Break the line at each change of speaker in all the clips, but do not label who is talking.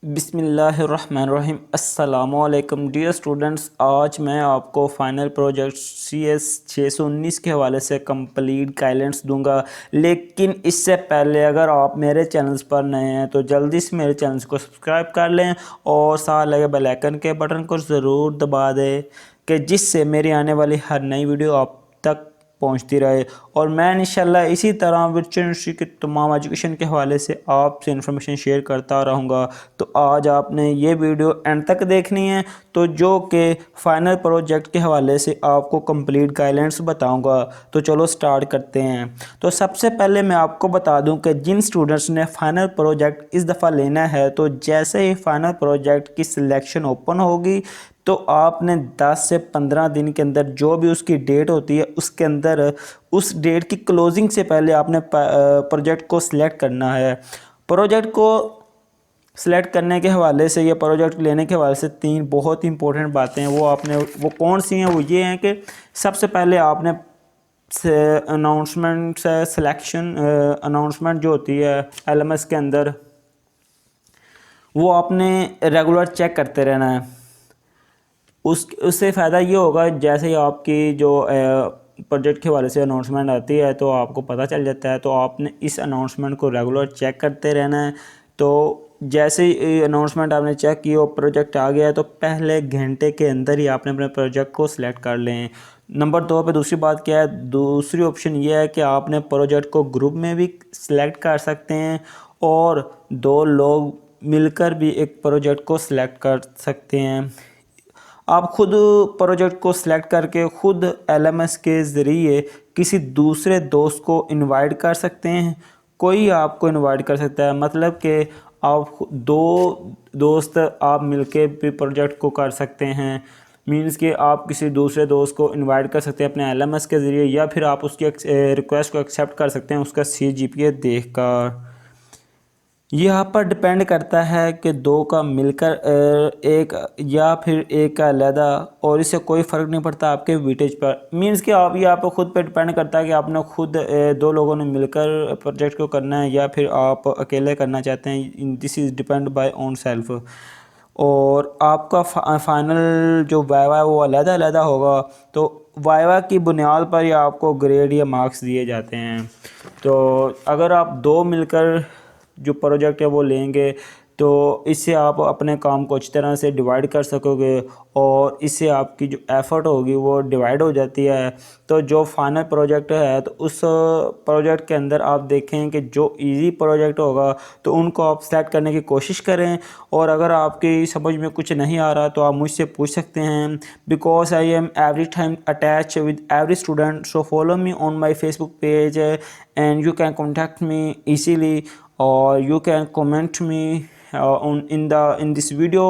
بسم اللہ الرحمن الرحیم۔ السلام علیکم ڈیئر اسٹوڈنٹس، آج میں آپ کو فائنل پروجیکٹ CS 619 کے حوالے سے کمپلیٹ گائیڈلائنس دوں گا، لیکن اس سے پہلے اگر آپ میرے چینلز پر نئے ہیں تو جلدی سے میرے چینلز کو سبسکرائب کر لیں اور ساتھ لگے بیل آئیکن کے بٹن کو ضرور دبا دیں کہ جس سے میری آنے والی ہر نئی ویڈیو آپ تک پہنچتی رہے، اور میں انشاءاللہ اسی طرح ورچوئل یونیورسٹی کے تمام ایجوکیشن کے حوالے سے آپ سے انفارمیشن شیئر کرتا رہوں گا۔ تو آج آپ نے یہ ویڈیو اینڈ تک دیکھنی ہے، تو جو کہ فائنل پروجیکٹ کے حوالے سے آپ کو کمپلیٹ گائیڈلائنس بتاؤں گا۔ تو چلو سٹارٹ کرتے ہیں۔ تو سب سے پہلے میں آپ کو بتا دوں کہ جن سٹوڈنٹس نے فائنل پروجیکٹ اس دفعہ لینا ہے، تو جیسے ہی فائنل پروجیکٹ کی سلیکشن اوپن ہوگی تو آپ نے 10 سے 15 دن کے اندر جو بھی اس کی ڈیٹ ہوتی ہے اس کے اندر اس ڈیٹ کی کلوزنگ سے پہلے آپ نے پروجیکٹ کو سلیکٹ کرنا ہے۔ پروجیکٹ کو سلیکٹ کرنے کے حوالے سے یا پروجیکٹ لینے کے حوالے سے 3 بہت امپورٹنٹ باتیں ہیں، وہ کون سی ہیں؟ وہ یہ ہیں کہ سب سے پہلے آپ نے اناؤنسمنٹ سے سلیکشن اناؤنسمنٹ جو ہوتی ہے LMS کے اندر، وہ آپ نے ریگولر چیک کرتے رہنا ہے۔ اس سے فائدہ یہ ہوگا، جیسے ہی آپ کی جو پروجیکٹ کے حوالے سے اناؤنسمنٹ آتی ہے تو آپ کو پتہ چل جاتا ہے، تو آپ نے اس اناؤنسمنٹ کو ریگولر چیک کرتے رہنا ہے۔ تو جیسے ہی اناؤنسمنٹ آپ نے چیک کی اور پروجیکٹ آ گیا ہے تو پہلے گھنٹے کے اندر ہی آپ نے اپنے پروجیکٹ کو سلیکٹ کر لیں۔ نمبر 2 پہ دوسری بات کیا ہے؟ دوسری آپشن یہ ہے کہ آپ نے پروجیکٹ کو گروپ میں بھی سلیکٹ کر سکتے ہیں اور 2 لوگ مل کر بھی ایک پروجیکٹ کو سلیکٹ کر سکتے ہیں۔ آپ خود پروجیکٹ کو سلیکٹ کر کے خود LMS کے ذریعے کسی دوسرے دوست کو انوائٹ کر سکتے ہیں۔ کوئی آپ کو انوائٹ کر سکتا ہے، مطلب کہ آپ 2 دوست آپ مل کے بھی پروجیکٹ کو کر سکتے ہیں۔ مینز کہ آپ کسی دوسرے دوست کو انوائٹ کر سکتے ہیں اپنے LMS کے ذریعے، یا پھر آپ اس کی ریکویسٹ کو ایکسیپٹ کر سکتے ہیں اس کا CGPA دیکھ کر۔ یہ آپ پر ڈپینڈ کرتا ہے کہ 2 کا مل کر ایک یا پھر ایک کا علیحدہ، اور اس سے کوئی فرق نہیں پڑتا آپ کے ویٹیج پر۔ مینز کہ یہ آپ خود پہ ڈپینڈ کرتا ہے کہ آپ نے خود 2 لوگوں نے مل کر پروجیکٹ کو کرنا ہے یا پھر آپ اکیلے کرنا چاہتے ہیں۔ دس از ڈپینڈ بائی اون سیلف۔ اور آپ کا فائنل جو وائوا ہے وہ علیحدہ علیحدہ ہوگا، تو وائوا کی بنیاد پر ہی آپ کو گریڈ یا مارکس دیے جاتے ہیں۔ تو اگر آپ 2 مل کر جو پروجیکٹ ہے وہ لیں گے تو اس سے آپ اپنے کام کو اچھی طرح سے ڈیوائیڈ کر سکو گے، اور اس سے آپ کی جو ایفرٹ ہوگی وہ ڈیوائیڈ ہو جاتی ہے۔ تو جو فائنل پروجیکٹ ہے تو اس پروجیکٹ کے اندر آپ دیکھیں کہ جو ایزی پروجیکٹ ہوگا تو ان کو آپ سلیکٹ کرنے کی کوشش کریں، اور اگر آپ کی سمجھ میں کچھ نہیں آ رہا تو آپ مجھ سے پوچھ سکتے ہیں، because I am every time attach with every student, so follow me on my Facebook page and you can contact me easily, or you can comment me in this video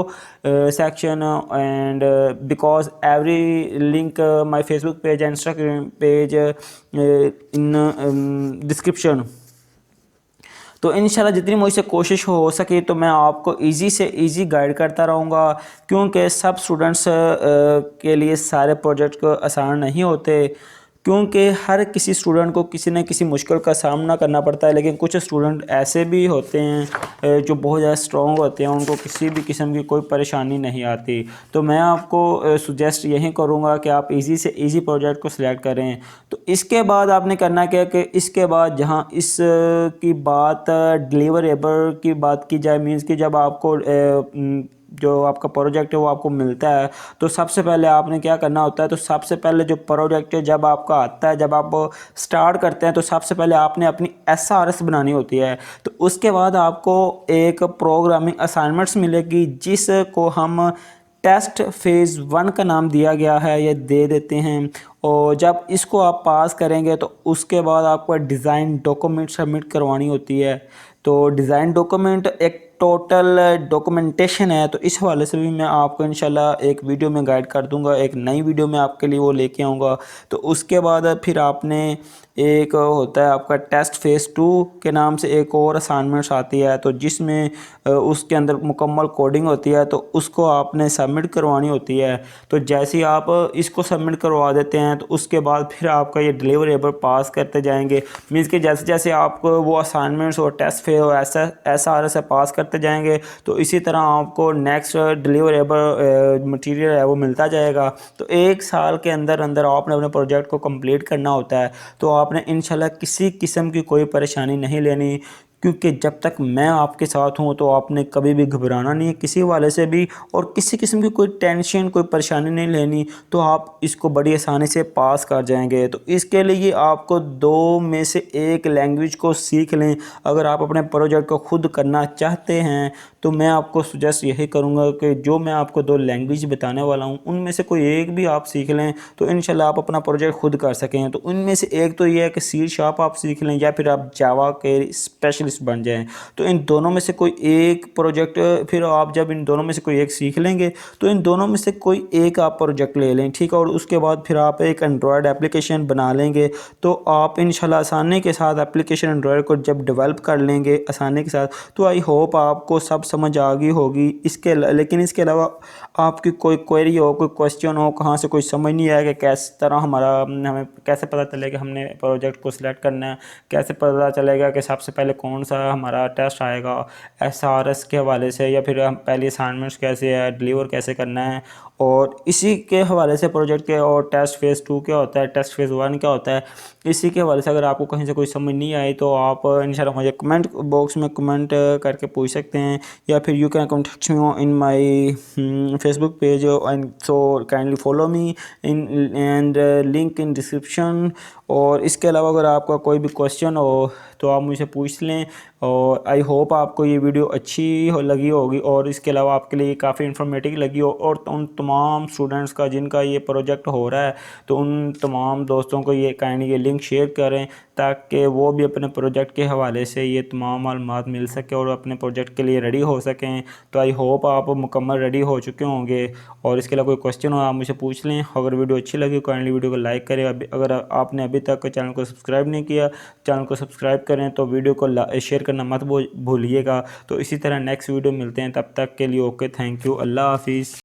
section, and because every link my Facebook page and Instagram page in description۔ تو انشاءاللہ جتنی مجھ سے کوشش ہو سکے تو میں آپ کو ایزی سے ایزی گائیڈ کرتا رہوں گا، کیونکہ سب اسٹوڈنٹس کے لیے سارے پروجیکٹ آسان نہیں ہوتے، کیونکہ ہر کسی اسٹوڈنٹ کو کسی نہ کسی مشکل کا سامنا کرنا پڑتا ہے، لیکن کچھ اسٹوڈنٹ ایسے بھی ہوتے ہیں جو بہت زیادہ اسٹرانگ ہوتے ہیں، ان کو کسی بھی قسم کی کوئی پریشانی نہیں آتی۔ تو میں آپ کو سجیسٹ یہی کروں گا کہ آپ ایزی سے ایزی پروجیکٹ کو سلیکٹ کریں۔ تو اس کے بعد آپ نے کرنا کیا کہ اس کے بعد جہاں اس کی بات ڈیلیوریبل کی بات کی جائے، مینز کہ جب آپ کو جو آپ کا پروجیکٹ ہے وہ آپ کو ملتا ہے تو سب سے پہلے آپ نے کیا کرنا ہوتا ہے؟ تو سب سے پہلے جو پروجیکٹ جب آپ کا آتا ہے، جب آپ سٹارٹ کرتے ہیں تو سب سے پہلے آپ نے اپنی SRS بنانی ہوتی ہے۔ تو اس کے بعد آپ کو ایک پروگرامنگ اسائنمنٹس ملے گی جس کو ہم ٹیسٹ فیز 1 کا نام دیا گیا ہے، یہ دے دیتے ہیں، اور جب اس کو آپ پاس کریں گے تو اس کے بعد آپ کو ڈیزائن ڈاکومنٹ سبمٹ کروانی ہوتی ہے۔ تو ڈیزائن ڈاکومنٹ ایک ٹوٹل ڈاکومنٹیشن ہے، تو اس حوالے سے بھی میں آپ کو انشاءاللہ ایک ویڈیو میں گائیڈ کر دوں گا، ایک نئی ویڈیو میں آپ کے لیے وہ لے کے آؤں گا۔ تو اس کے بعد پھر آپ نے ایک ہوتا ہے آپ کا ٹیسٹ فیز 2 کے نام سے ایک اور اسائنمنٹس آتی ہے، تو جس میں اس کے اندر مکمل کوڈنگ ہوتی ہے، تو اس کو آپ نے سبمٹ کروانی ہوتی ہے۔ تو جیسے ہی آپ اس کو سبمٹ کروا دیتے ہیں تو اس کے بعد پھر آپ کا یہ ڈیلیوریبل پاس کرتے جائیں گے، مینس کہ جیسے جیسے آپ کو وہ اسائنمنٹس اور ٹیسٹ فیز اور SRS سے پاس کرتے کرتے جائیں گے تو اسی طرح آپ کو نیکسٹ ڈلیوریبل مٹیریل ہے وہ ملتا جائے گا. تو 1 سال کے اندر اندر آپ نے اپنے پروجیکٹ کو کمپلیٹ کرنا ہوتا ہے. تو آپ نے انشاءاللہ کسی قسم کی کوئی پریشانی نہیں لینی، کیونکہ جب تک میں آپ کے ساتھ ہوں تو آپ نے کبھی بھی گھبرانا نہیں ہے کسی والے سے بھی، اور کسی قسم کی کوئی ٹینشن کوئی پریشانی نہیں لینی. تو آپ اس کو بڑی آسانی سے پاس کر جائیں گے. تو اس کے لیے آپ کو 2 میں سے 1 لینگویج کو سیکھ لیں. اگر آپ اپنے پروجیکٹ کو خود کرنا چاہتے ہیں تو میں آپ کو سجیسٹ یہی کروں گا کہ جو میں آپ کو 2 لینگویج بتانے والا ہوں ان میں سے کوئی ایک بھی آپ سیکھ لیں تو انشاءاللہ آپ اپنا پروجیکٹ خود کر سکیں. تو ان میں سے ایک تو یہ ہے کہ C# آپ سیکھ لیں یا پھر آپ جاوا کے اسپیشلسٹ بن جائیں. تو ان دونوں میں سے کوئی ایک پروجیکٹ، پھر آپ جب ان دونوں میں سے کوئی ایک سیکھ لیں گے تو ان دونوں میں سے کوئی ایک آپ پروجیکٹ لے لیں، ٹھیک ہے. اور اس کے بعد پھر آپ ایک اینڈرائڈ اپلیکیشن بنا لیں گے. تو آپ انشاءاللہ آسانی کے ساتھ اپلیکیشن اینڈرائڈ کو جب ڈیولپ کر لیں گے آسانی کے ساتھ، تو آئی ہوپ آپ کو سب سمجھ آ گئی ہوگی. لیکن اس کے علاوہ آپ کی کوئی کوئری ہو، کوئی کوسچن ہو، کہاں سے کوئی سمجھ نہیں آیا کہ کس طرح ہمیں کیسے پتہ چلے کہ ہم نے پروجیکٹ کو سلیکٹ کرنا ہے، کیسے پتہ چلے گا کہ سب سے پہلے کون سا ہمارا ٹیسٹ آئے گا SRS کے حوالے سے، یا پھر ہم پہلی اسائنمنٹس کیسے ہے، ڈلیور کیسے کرنا ہے، اور اسی کے حوالے سے پروجیکٹ کے، اور ٹیسٹ فیز 2 کیا ہوتا ہے، ٹیسٹ فیز 1 کیا ہوتا ہے، اسی کے حوالے سے اگر آپ کو کہیں سے کوئی سمجھ نہیں آئی تو آپ انشاءاللہ مجھے کمنٹ باکس میں کمنٹ کر کے پوچھ سکتے ہیں، یا پھر you can contact me in my Facebook page. And so kindly follow me and link in description. اور اس کے علاوہ اگر آپ کا کوئی بھی کوسچن ہو تو آپ مجھ سے پوچھ لیں. اور آئی ہوپ آپ کو یہ ویڈیو اچھی لگی ہوگی، اور اس کے علاوہ آپ کے لیے کافی انفارمیٹیو لگی ہو، اور ان تمام اسٹوڈنٹس کا جن کا یہ پروجیکٹ ہو رہا ہے تو ان تمام دوستوں کو یہ کائنڈلی یہ لنک شیئر کریں تاکہ وہ بھی اپنے پروجیکٹ کے حوالے سے یہ تمام معلومات مل سکے اور اپنے پروجیکٹ کے لیے ریڈی ہو سکیں. تو آئی ہوپ آپ مکمل ریڈی ہو چکے ہوں گے. اور اس کے علاوہ کوئی کوسچن ہو آپ مجھ سے پوچھ لیں. اگر ویڈیو اچھی لگی کائنڈلی ویڈیو کو لائک کریں. اگر آپ نے ابھی تک چینل کو سبسکرائب نہیں کیا، چینل کو سبسکرائب کریں. تو ویڈیو کو شیئر کرنا مت بھولیے گا. تو اسی طرح نیکسٹ ویڈیو ملتے ہیں، تب تک کے لیے اوکے، تھینک یو، اللہ حافظ.